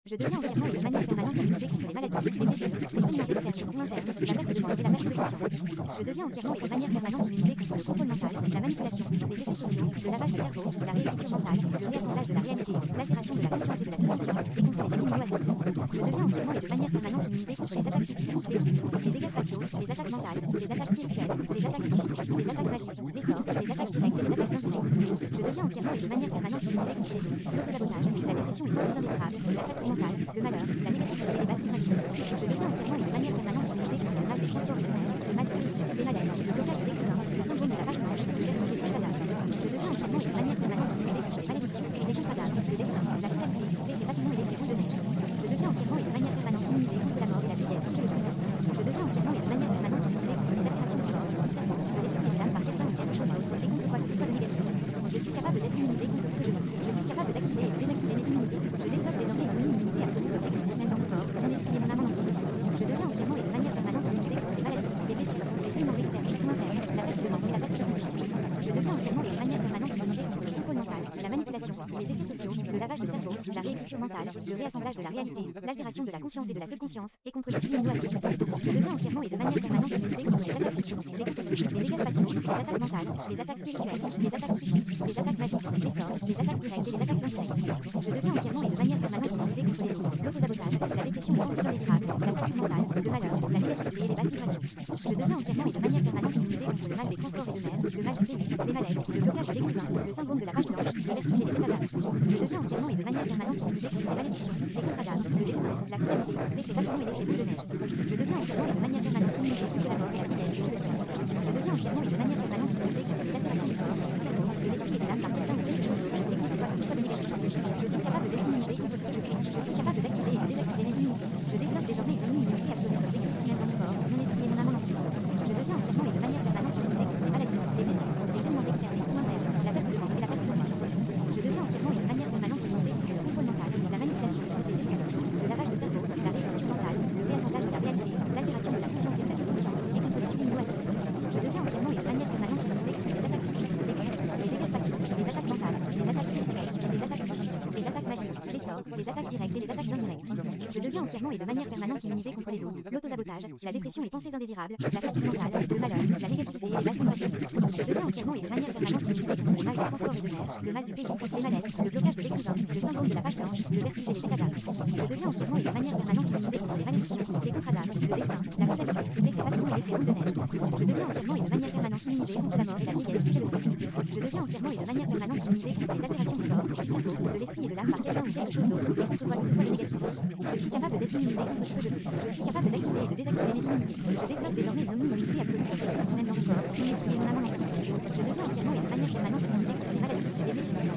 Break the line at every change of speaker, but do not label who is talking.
Je deviens entièrement et de manière permanente immunisé contre les maladies, les blessures, les saignements externes ou internes, la perte de dents et la perte de conscience. Je deviens entièrement et de manière permanente immunisé contre le contrôle mental, la manipulation, les effets sociaux, le lavage du cerveau, la réécriture mentale, le réassemblage de la réalité, l'altération de la conscience et de la subconscience, et contre les subliminaux. Je deviens entièrement et de manière permanente immunisé contre les attaques physiques, les dégâts spatiaux, les attaques mentales, les attaques spirituelles, les attaques psychiques, les attaques magiques, les sorts, les attaques directes et les attaques indirectes. Je deviens entièrement et de manière permanente immunisé contre les doutes, l'autosabotage, la dépression et pensées indésirables, la fatigue mentale, le malheur, la négativité et les basses vibrations. Je deviens entièrement et de manière permanente immunisé contre le mal des transports de nerfs, le mal du pays, les maladies, le blocage de l'écrivain, le syndrome de la page blanche, le vertige et les cadavres. Je deviens entièrement et de manière permanente immunisé contre les malédictions, les contradaptes, le destin, la fatalité, l'effet papillon et l'effet boule de neige. Je deviens entièrement et de manière permanente immunisé contre la mort et la vieillesse, je le souhaite. Je deviens entièrement et de manière permanente immunisé contre les altérations du corps, du cerveau, de l'esprit et de l'âme par quelqu'un ou quelque chose d'autre, et contre quoi que ce soit de négatif. Je suis capable d'être immunisé contre ce que je vis. Je suis capable d'activer et de désactiver mes immunités. Je développe désormais une immunité absolue protectrice même dans mon corps, mon esprit et mon âme en entier. Je deviens entièrement et de manière permanente immunisé contre les maladies, les blessures, les saignements externes ou internes, la perte de dents et la perte de conscience. Je deviens entièrement et de manière permanente immunisé contre le contrôle mental, la manipulation, les effets sociaux, le lavage de cerveau, la réécriture mentale, le réassemblage de la réalité, l'altération de la conscience et de la subconscience, et contre les subliminaux. Je deviens entièrement et de manière permanente immunisé contre les attaques physiques, les dégâts spatiaux, les attaques mentales, les attaques spirituelles, les attaques psychiques, les attaques magiques, les sorts, les attaques directes et les attaques indirectes. Je deviens entièrement et de manière permanente immunisé contre les doutes, l'autosabotage, la dépression et pensées indésirables, la fatigue mentale, le malheur, la négativité et les basses vibrations. Je deviens entièrement et de manière permanente immunisé contre le mal des transports et de nerfs, le mal du pays, les malaises, le blocage de l'écrivain, le syndrome de la page blanche, le vertige et les cadavres. Je deviens entièrement et de manière permanente immunisé contre les malédictions, les contradaptes, le destin, la fatalité, l'effet papillon et l'effet boule de neige. Je deviens entièrement et de manière permanente immunisé contre la mort et la vieillesse, je le souhaite. Je deviens entièrement et de manière permanente immunisé contre les altérations du corps, du cerveau, de l'esprit et de l'âme par quelqu'un ou quelque chose d'autre, et contre quoi que ce soit de négatif. Je suis capable d'être immunisé contre ce que je vis. Je suis capable d'activer et de désactiver mes immunités. Je développe désormais une immunité absolue protectrice même dans mon corps, mon esprit et mon âme en entier. Je deviens entièrement et de manière permanente immunisé contre les maladies, les blessures, les saignements externes ou internes, la perte de dents et la perte de conscience. Je deviens entièrement et de manière permanente immunisé contre le contrôle mental, la manipulation, les effets sociaux, le lavage de cerveau, la réécriture mentale, le réassemblage de la réalité, l'altération de la conscience et de la subconscience, et contre les subliminaux. Je deviens entièrement et de manière permanente immunisé contre les attaques physiques, les dégâts spatiaux, les attaques mentales, les attaques spirituelles, les attaques psychiques, les attaques magiques, les sorts, les attaques directes et les attaques indirectes. Je deviens entièrement et de manière permanente immunisé contre les doutes, l'autosabotage, la dépression et pensées indésirables, la fatigue mentale, le malheur, la négativité et les basses vibrations. Je deviens entièrement et de manière permanente immunisé contre le mal des transports et de nerfs, le mal du pays, les malaises, le blocage de l'écrivain, le syndrome de la page blanche, le vertige et les cadavres. Je deviens entièrement et de manière permanente immunisé contre les malédictions, les contradaptes, le destin, la fatalité, l'effet papillon et l'effet boule de neige. Je deviens entièrement et de manière permanente immunisé contre la mort et la vieillesse, je le souhaite. Je deviens entièrement et de manière permanente immunisé contre les altérations du corps, du cerveau, de l'esprit et de l'âme par quelqu'un ou quelque chose d'autre, et contre quoi que ce soit de négatif. Je suis capable d'être immunisé contre ce que je vis. Je suis capable d'activer et de désactiver mes immunités. Je développe désormais une immunité absolue protectrice même dans mon corps, mon esprit et mon âme en entier. Je deviens entièrement et de manière permanente immunisé contre les maladies, les blessures,